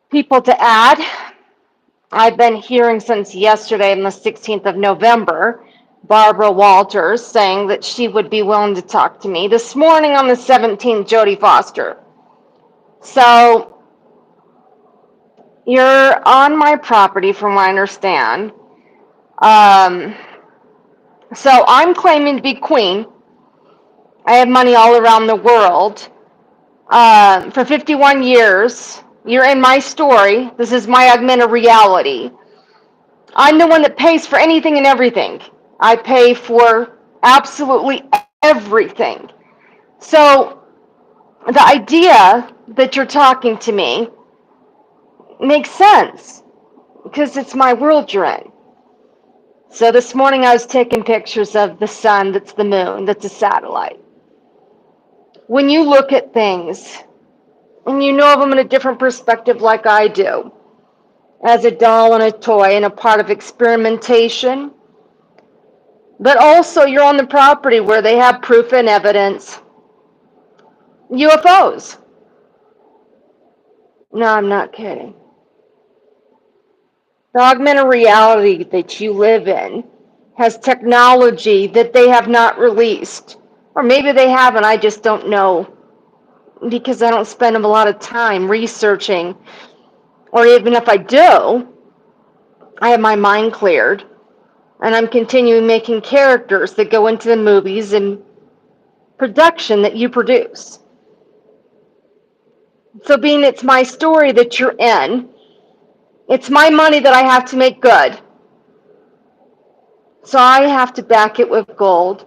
people to add. I've been hearing since yesterday, on the 16th of November, Barbara Walters saying that she would be willing to talk to me. This morning on the 17th, Jodie Foster. So you're on my property, from what I understand. Um, so I'm claiming to be queen. I have money all around the world. For 51 years, you're in my story. This is my augmented reality. I'm the one that pays for anything and everything. I pay for absolutely everything. So the idea that you're talking to me makes sense because it's my world you're in. So this morning I was taking pictures of the sun, that's the moon, that's a satellite. When you look at things and you know of them in a different perspective like I do, as a doll and a toy and a part of experimentation, but also you're on the property where they have proof and evidence. UFOs. No, I'm not kidding. The augmented reality that you live in has technology that they have not released. Or maybe they haven't, I just don't know, because I don't spend a lot of time researching. Or even if I do, I have my mind cleared. And I'm continuing making characters that go into the movies and production that you produce. So being it's my story that you're in, it's my money that I have to make good. So I have to back it with gold.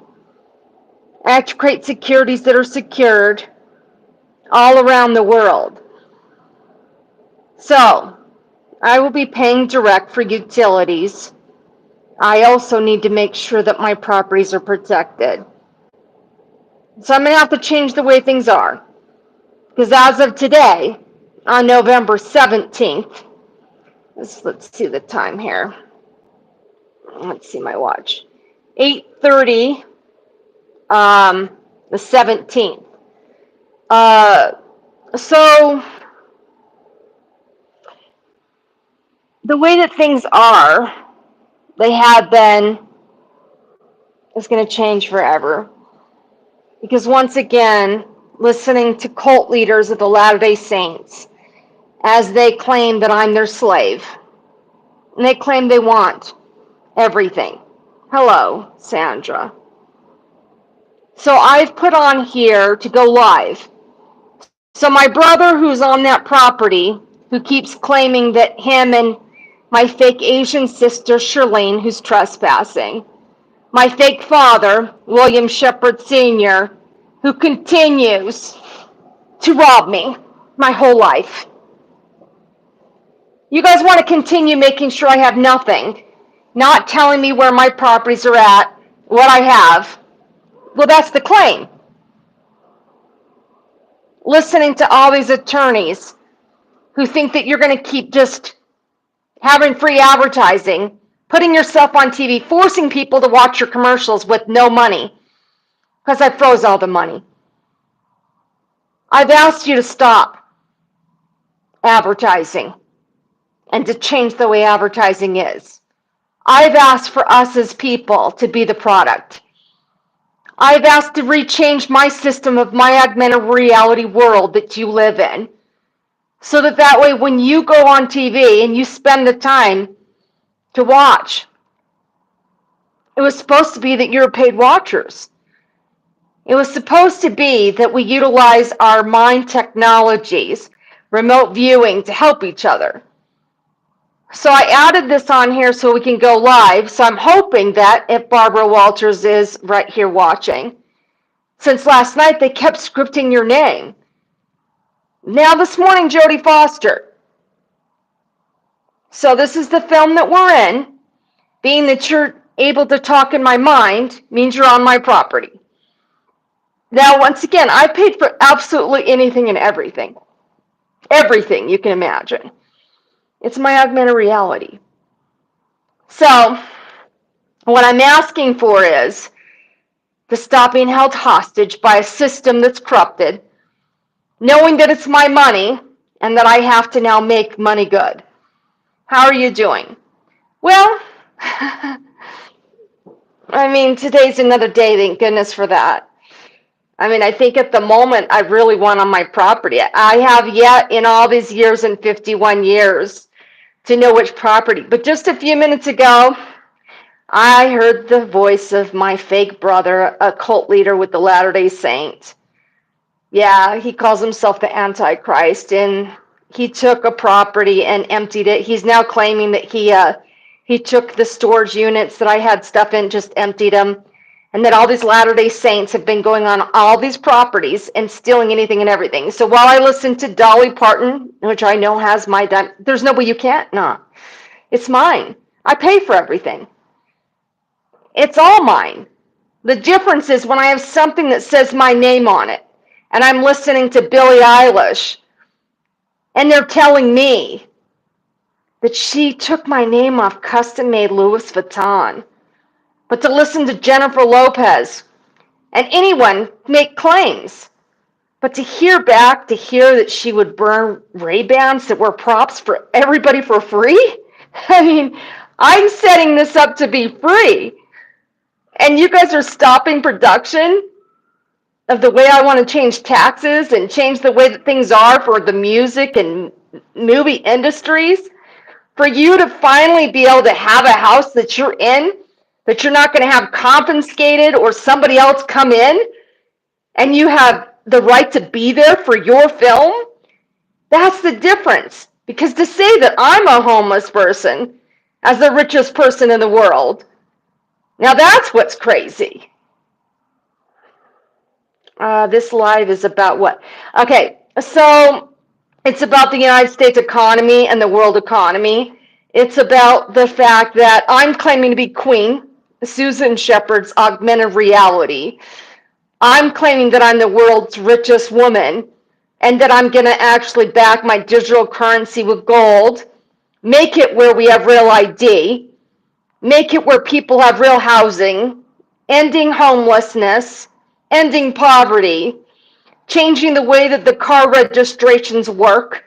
I have to create securities that are secured all around the world. So I will be paying direct for utilities. I also need to make sure that my properties are protected. So I'm going to have to change the way things are. Because as of today, on November 17th, let's see the time here. Let's see my watch. 8:30, the 17th. So the way that things are, they have been, is going to change forever. Because once again, listening to cult leaders of the Latter-day Saints, as they claim that I'm their slave, and they claim they want everything. Hello, Sandra. So I've put on here to go live. So my brother who's on that property, who keeps claiming that him and my fake Asian sister, Shirlene, who's trespassing, my fake father, William Sheppard Sr., who continues to rob me my whole life. You guys want to continue making sure I have nothing, not telling me where my properties are at, what I have. Well, that's the claim. Listening to all these attorneys who think that you're going to keep just having free advertising, putting yourself on TV, forcing people to watch your commercials with no money, because I froze all the money. I've asked you to stop advertising and to change the way advertising is. I've asked for us as people to be the product. I've asked to rechange my system of my augmented reality world that you live in, so that way when you go on TV and you spend the time to watch, it was supposed to be that you're paid watchers. It was supposed to be that we utilize our mind technologies, remote viewing, to help each other. So I added this on here so we can go live. So I'm hoping that if Barbara Walters is right here watching, since last night they kept scripting your name. Now this morning, Jodie Foster. So this is the film that we're in. Being that you're able to talk in my mind means you're on my property. Now, once again, I paid for absolutely anything and everything. Everything you can imagine. It's my augmented reality. So what I'm asking for is to stop being held hostage by a system that's corrupted, knowing that it's my money and that I have to now make money good. How are you doing? Well, I mean, today's another day, thank goodness for that. I mean, I think at the moment I really want on my property. I have yet in all these years and 51 years to know which property. But just a few minutes ago, I heard the voice of my fake brother, a cult leader with the Latter-day Saint. Yeah, he calls himself the Antichrist, and he took a property and emptied it. He's now claiming that he took the storage units that I had stuff in, just emptied them, and that all these Latter-day Saints have been going on all these properties and stealing anything and everything. So while I listen to Dolly Parton, which I know has my dime, there's no way you can't not. It's mine. I pay for everything. It's all mine. The difference is when I have something that says my name on it, and I'm listening to Billie Eilish, and they're telling me that she took my name off custom-made Louis Vuitton. But to listen to Jennifer Lopez and anyone make claims, but to hear that she would burn Ray-Bans that were props for everybody for free? I mean, I'm setting this up to be free, and you guys are stopping production of the way I want to change taxes and change the way that things are for the music and movie industries, for you to finally be able to have a house that you're in, that you're not going to have confiscated or somebody else come in, and you have the right to be there for your film. That's the difference. Because to say that I'm a homeless person as the richest person in the world, now that's what's crazy. This live is about what? Okay, so it's about the United States economy and the world economy. It's about the fact that I'm claiming to be Queen, Susan Sheppard's augmented reality. I'm claiming that I'm the world's richest woman and that I'm going to actually back my digital currency with gold, make it where we have real ID, make it where people have real housing, ending homelessness, ending poverty, changing the way that the car registrations work,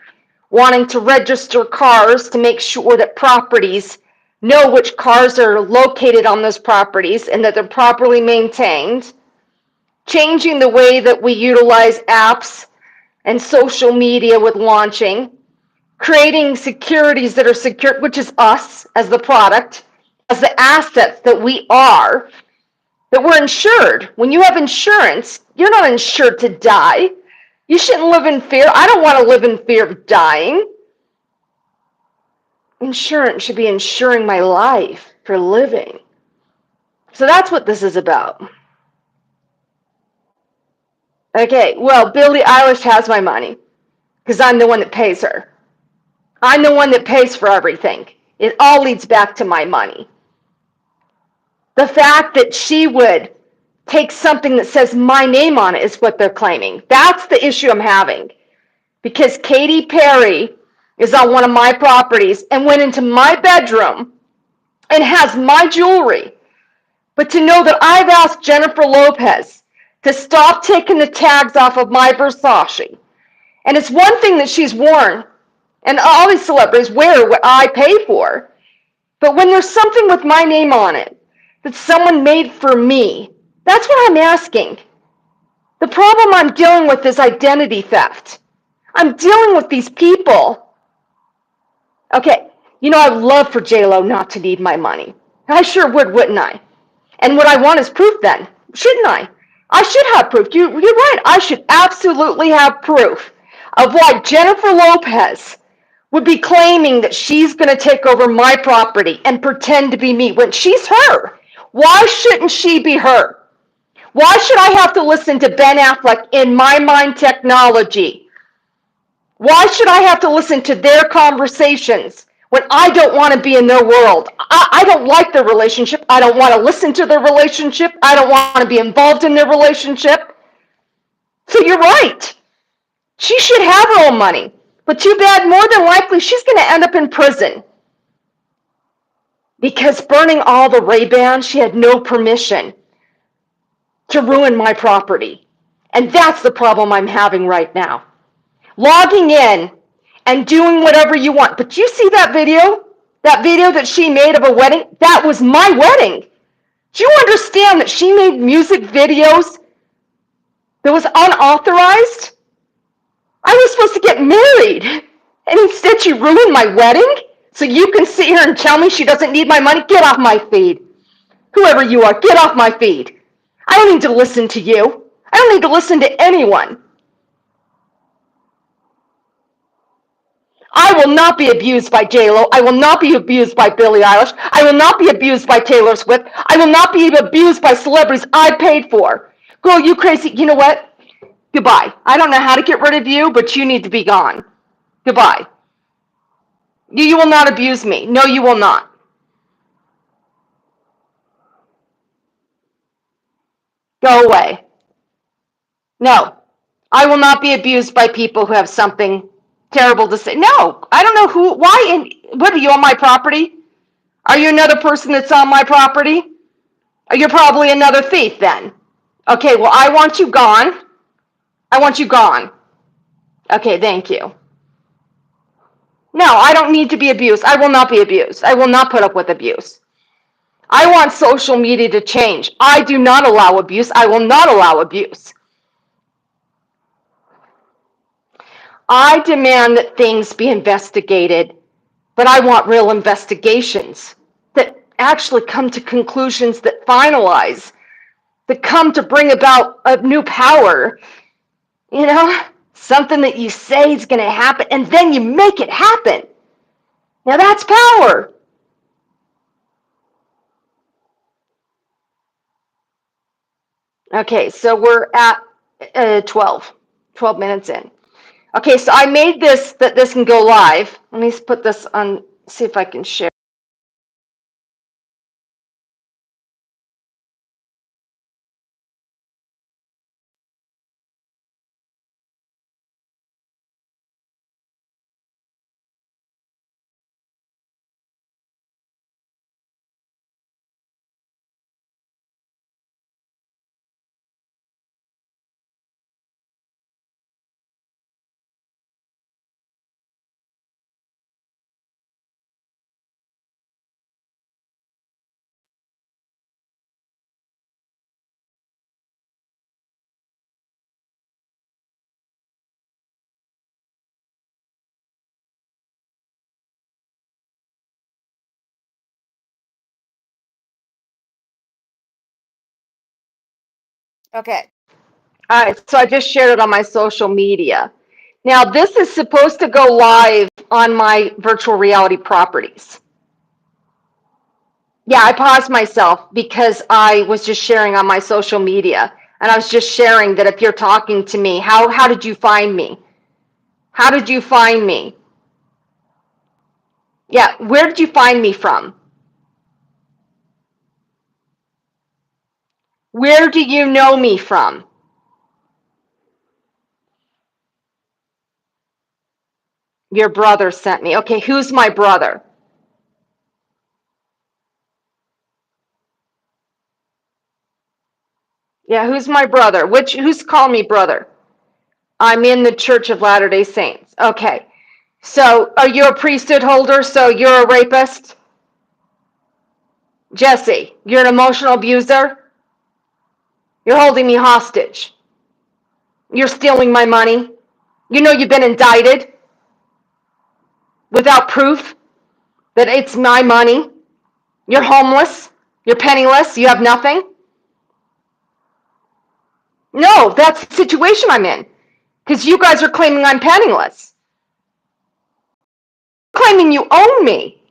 wanting to register cars to make sure that properties know which cars are located on those properties and that they're properly maintained, changing the way that we utilize apps and social media with launching, creating securities that are secure, which is us as the product, as the assets that we are, that we're insured. When you have insurance, you're not insured to die. You shouldn't live in fear. I don't want to live in fear of dying. Insurance should be insuring my life for living. So that's what this is about. Okay, well, Billie Eilish has my money because I'm the one that pays her. I'm the one that pays for everything. It all leads back to my money. The fact that she would take something that says my name on it is what they're claiming. That's the issue I'm having. Because Katy Perry is on one of my properties and went into my bedroom and has my jewelry. But to know that I've asked Jennifer Lopez to stop taking the tags off of my Versace. And it's one thing that she's worn, and all these celebrities wear what I pay for. But when there's something with my name on it that someone made for me, that's what I'm asking. The problem I'm dealing with is identity theft. I'm dealing with these people. Okay, you know, I'd love for J-Lo not to need my money. I sure would, wouldn't I? And what I want is proof then, shouldn't I? I should have proof. You're right. I should absolutely have proof of why Jennifer Lopez would be claiming that she's going to take over my property and pretend to be me when she's her. Why shouldn't she be her? Why should I have to listen to Ben Affleck in my mind technology? Why should I have to listen to their conversations when I don't want to be in their world? I don't like their relationship. I don't want to listen to their relationship. I don't want to be involved in their relationship. So you're right. She should have her own money. But too bad, more than likely, she's going to end up in prison. Because burning all the Ray-Bans, she had no permission to ruin my property. And that's the problem I'm having right now. Logging in and doing whatever you want. But you see that video? That video that she made of a wedding? That was my wedding. Do you understand that she made music videos that was unauthorized? I was supposed to get married, and instead she ruined my wedding? So you can sit here and tell me she doesn't need my money? Get off my feed. Whoever you are, get off my feed. I don't need to listen to you. I don't need to listen to anyone. I will not be abused by J-Lo. I will not be abused by Billie Eilish. I will not be abused by Taylor Swift. I will not be abused by celebrities I paid for. Girl, you crazy. You know what? Goodbye. I don't know how to get rid of you, but you need to be gone. Goodbye. You will not abuse me. No, you will not. Go away. No, I will not be abused by people who have something terrible to say. No, I don't know who, why, and what are you on my property? Are you another person that's on my property? You're probably another thief then. Okay, well, I want you gone. I want you gone. Okay, thank you. No, I don't need to be abused. I will not be abused. I will not put up with abuse. I want social media to change. I do not allow abuse. I will not allow abuse. I demand that things be investigated, but I want real investigations that actually come to conclusions that finalize, that come to bring about a new power, you know, something that you say is going to happen and then you make it happen. Now that's power. Okay, so we're at 12 minutes in. Okay, so I made this that this can go live. Let me put this on, see if I can share. Okay. All right, so I just shared it on my social media. Now, this is supposed to go live on my virtual reality properties. Yeah, I paused myself because I was just sharing on my social media. And I was just sharing that if you're talking to me, how did you find me? How did you find me? Yeah, where did you find me from? Where do you know me from? Your brother sent me. Okay, who's my brother? Yeah, who's my brother? Who's calling me brother? I'm in the Church of Latter-day Saints. Okay. So, are you a priesthood holder? So you're a rapist? Jesse, you're an emotional abuser? You're holding me hostage. You're stealing my money. You know you've been indicted without proof that it's my money. You're homeless. You're penniless. You have nothing. No, that's the situation I'm in. Because you guys are claiming I'm penniless. Claiming you own me.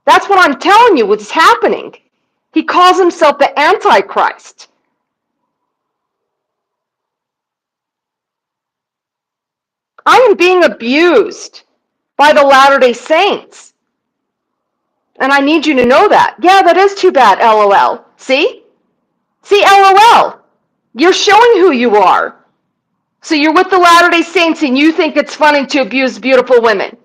That's what I'm telling you what's happening. He calls himself the Antichrist. I am being abused by the Latter-day Saints. And I need you to know that. Yeah, that is too bad, LOL. See? See, LOL. You're showing who you are. So you're with the Latter-day Saints and you think it's funny to abuse beautiful women.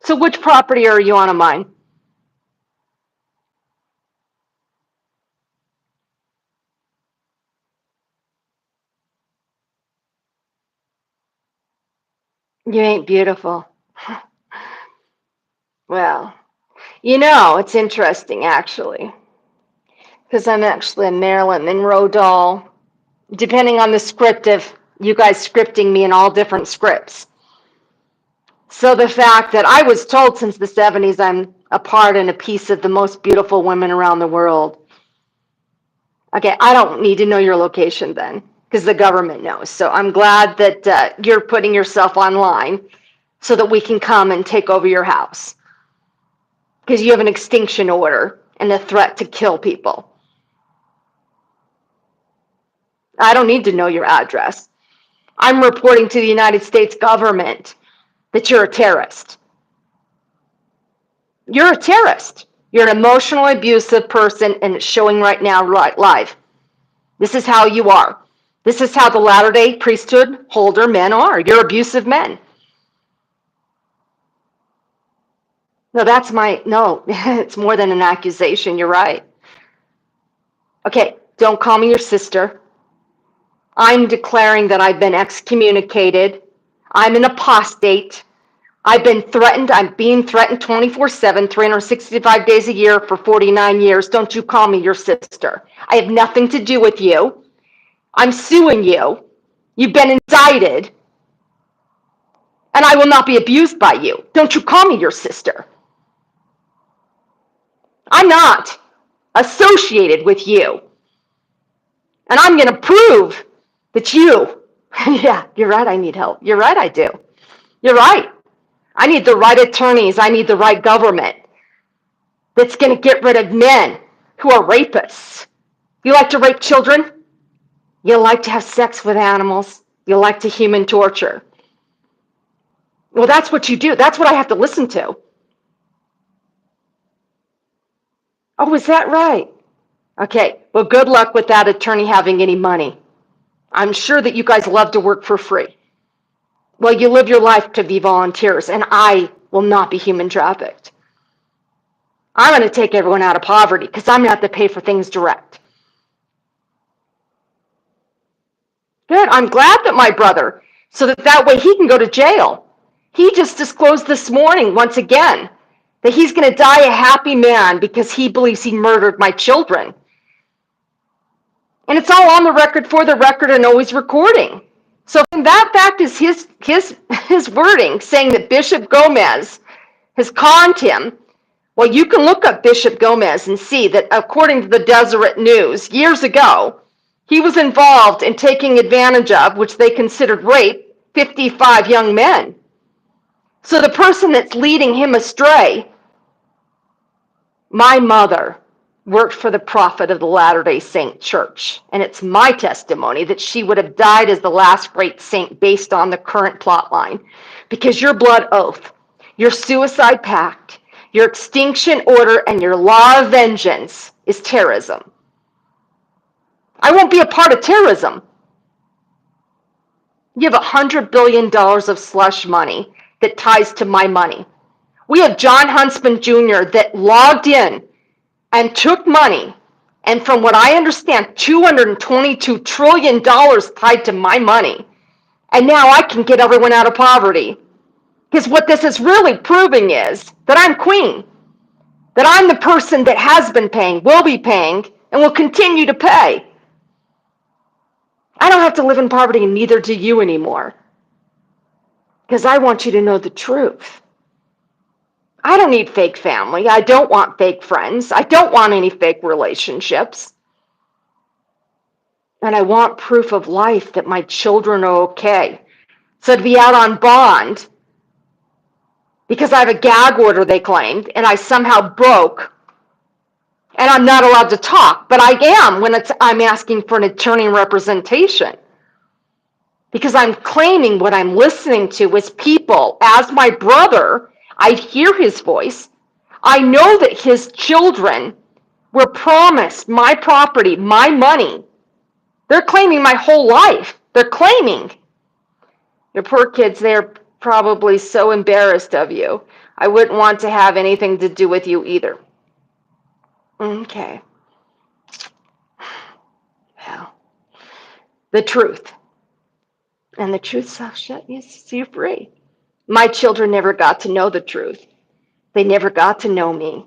So which property are you on of mine? You ain't beautiful. Well, it's interesting actually, because I'm actually a Marilyn Monroe doll, depending on the script of you guys scripting me in all different scripts. So the fact that I was told since the 70s I'm a part and a piece of the most beautiful women around the world. Okay, I don't need to know your location then, because the government knows. So I'm glad that you're putting yourself online so that we can come and take over your house, because you have an extinction order and a threat to kill people. I don't need to know your address. I'm reporting to the United States government that you're a terrorist. You're a terrorist. You're an emotionally abusive person, and it's showing right now live. This is how you are. This is how the Latter-day priesthood holder men are. You're abusive men. No, it's more than an accusation. You're right. Okay, don't call me your sister. I'm declaring that I've been excommunicated. I'm an apostate. I've been threatened. I'm being threatened 24/7, 365 days a year for 49 years. Don't you call me your sister. I have nothing to do with you. I'm suing you. You've been indicted. And I will not be abused by you. Don't you call me your sister. I'm not associated with you. And I'm going to prove that you, yeah, you're right, I need help. You're right, I do. You're right. I need the right attorneys. I need the right government that's going to get rid of men who are rapists. You like to rape children? You like to have sex with animals? You like to human torture? Well, that's what you do. That's what I have to listen to. Oh, is that right? Okay, well, good luck with that attorney having any money. I'm sure that you guys love to work for free. Well, you live your life to be volunteers, and I will not be human trafficked. I'm going to take everyone out of poverty because I'm going to have to pay for things direct. Good. I'm glad that my brother, so that way he can go to jail. He just disclosed this morning, once again, that he's going to die a happy man because he believes he murdered my children. And it's all on the record, for the record, and always recording. So that fact is his wording, saying that Bishop Gomez has conned him. Well, you can look up Bishop Gomez and see that according to the Deseret News, years ago, he was involved in taking advantage of, which they considered rape, 55 young men. So the person that's leading him astray, my mother, worked for the prophet of the Latter-day Saint Church. And it's my testimony that she would have died as the last great saint based on the current plot line. Because your blood oath, your suicide pact, your extinction order, and your law of vengeance is terrorism. I won't be a part of terrorism. You have $100 billion of slush money that ties to my money. We have John Huntsman Jr. that logged in and took money, and from what I understand, $222 trillion tied to my money. And now I can get everyone out of poverty. Because what this is really proving is that I'm queen, that I'm the person that has been paying, will be paying, and will continue to pay. I don't have to live in poverty, and neither do you anymore. Because I want you to know the truth. I don't need fake family. I don't want fake friends. I don't want any fake relationships. And I want proof of life that my children are okay. So to be out on bond because I have a gag order, they claimed, and I somehow broke, and I'm not allowed to talk, but I am when I'm asking for an attorney representation. Because I'm claiming what I'm listening to is people. As my brother, I hear his voice. I know that his children were promised my property, my money. They're claiming my whole life. They're claiming. Your poor kids, they're probably so embarrassed of you. I wouldn't want to have anything to do with you either. Okay. Well, the truth. And the truth shall set you free. My children never got to know the truth. They never got to know me.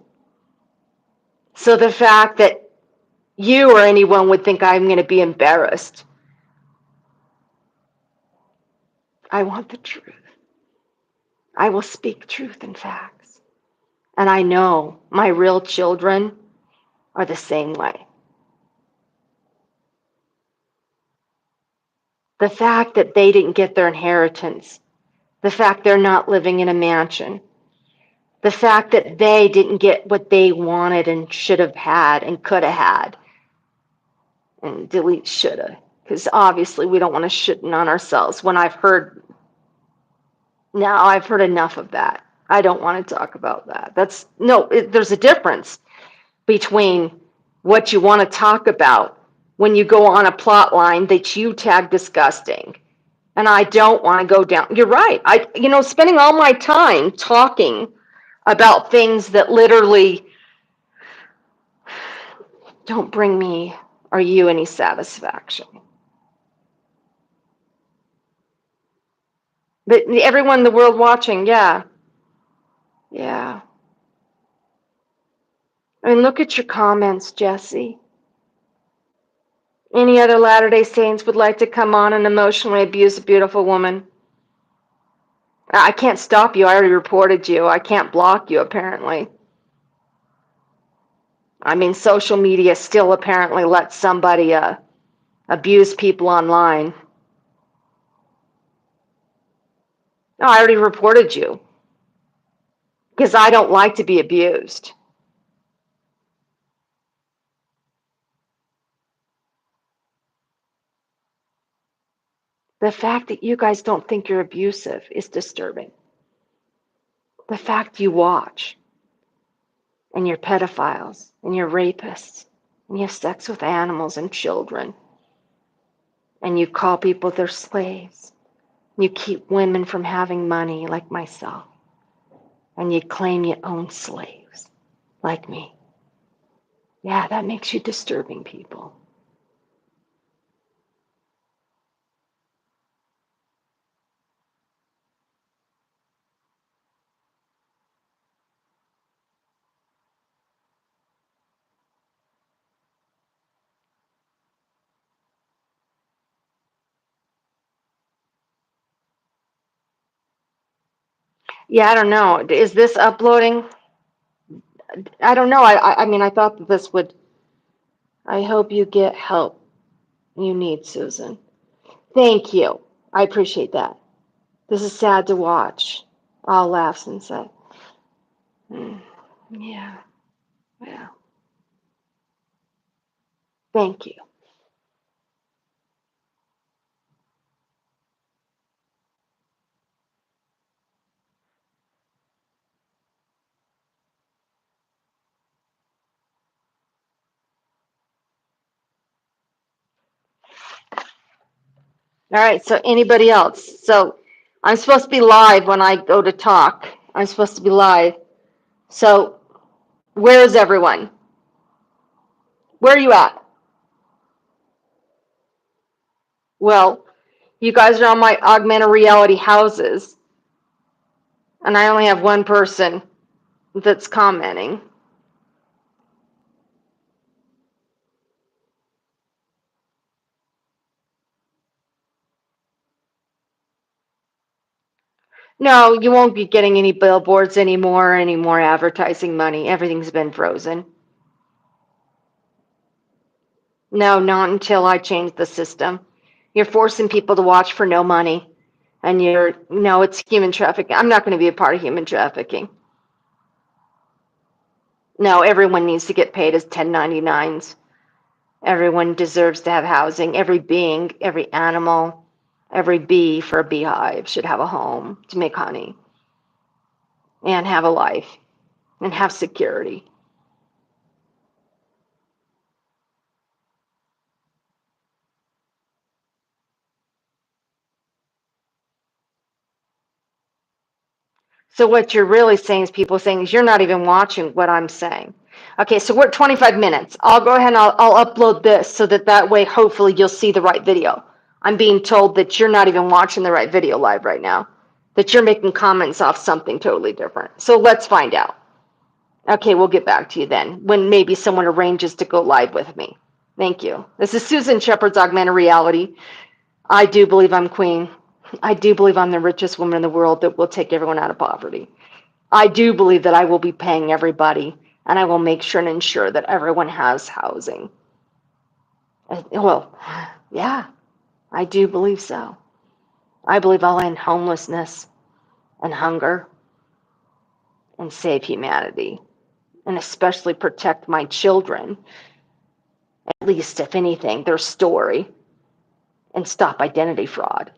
So the fact that you or anyone would think I'm going to be embarrassed, I want the truth. I will speak truth and facts. And I know my real children are the same way. The fact that they didn't get their inheritance, the fact they're not living in a mansion, the fact that they didn't get what they wanted and should have had and could have had, and delete shoulda, because obviously we don't want to shitting on ourselves. I've heard enough of that. I don't want to talk about that. There's a difference between what you want to talk about when you go on a plot line that you tag disgusting. And I don't want to go down. You're right. Spending all my time talking about things that literally don't bring me or you any satisfaction. But everyone in the world watching, yeah. Yeah. I mean, look at your comments, Jesse. Any other Latter-day Saints would like to come on and emotionally abuse a beautiful woman? I can't stop you. I already reported you. I can't block you, apparently. I mean, social media still apparently lets somebody abuse people online. No, I already reported you because I don't like to be abused. The fact that you guys don't think you're abusive is disturbing. The fact you watch and you're pedophiles and you're rapists and you have sex with animals and children and you call people their slaves. You keep women from having money like myself and you claim you own slaves like me. Yeah, that makes you disturbing people. Yeah, I don't know. Is this uploading? I don't know. I mean, I thought that this would. I hope you get help you need, Susan. Thank you. I appreciate that. This is sad to watch. All laughs and said, yeah, yeah. Thank you. All right. So anybody else? So I'm supposed to be live when I go to talk. I'm supposed to be live. So where is everyone? Where are you at? Well, you guys are on my augmented reality houses, and I only have one person that's commenting. No, you won't be getting any billboards anymore, any more advertising money. Everything's been frozen. No, not until I change the system. You're forcing people to watch for no money. And no, it's human trafficking. I'm not going to be a part of human trafficking. No, everyone needs to get paid as 1099s. Everyone deserves to have housing. Every being, every animal, every bee for a beehive should have a home to make honey and have a life and have security. So what you're really saying is people saying is you're not even watching what I'm saying. Okay, so we're at 25 minutes. I'll go ahead and I'll upload this so that way hopefully you'll see the right video. I'm being told that you're not even watching the right video live right now. that you're making comments off something totally different. So let's find out. Okay, we'll get back to you then when maybe someone arranges to go live with me. Thank you. This is Susan Sheppard's Augmented Reality. I do believe I'm queen. I do believe I'm the richest woman in the world that will take everyone out of poverty. I do believe that I will be paying everybody, and I will make sure and ensure that everyone has housing. Well, yeah, I do believe so. I believe I'll end homelessness and hunger and save humanity, and especially protect my children, at least if anything, their story, and stop identity fraud.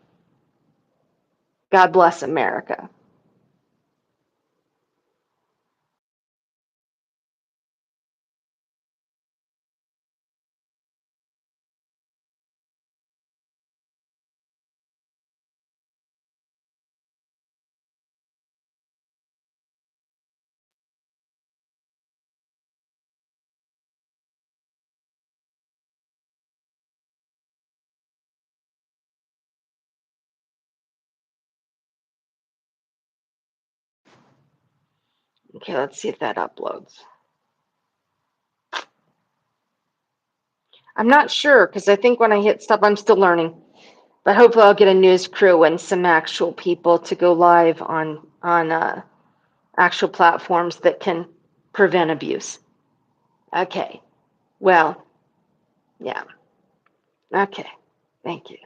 God bless America. Okay, let's see if that uploads. I'm not sure because I think when I hit stop, I'm still learning. But hopefully, I'll get a news crew and some actual people to go live on actual platforms that can prevent abuse. Okay. Well, yeah. Okay. Thank you.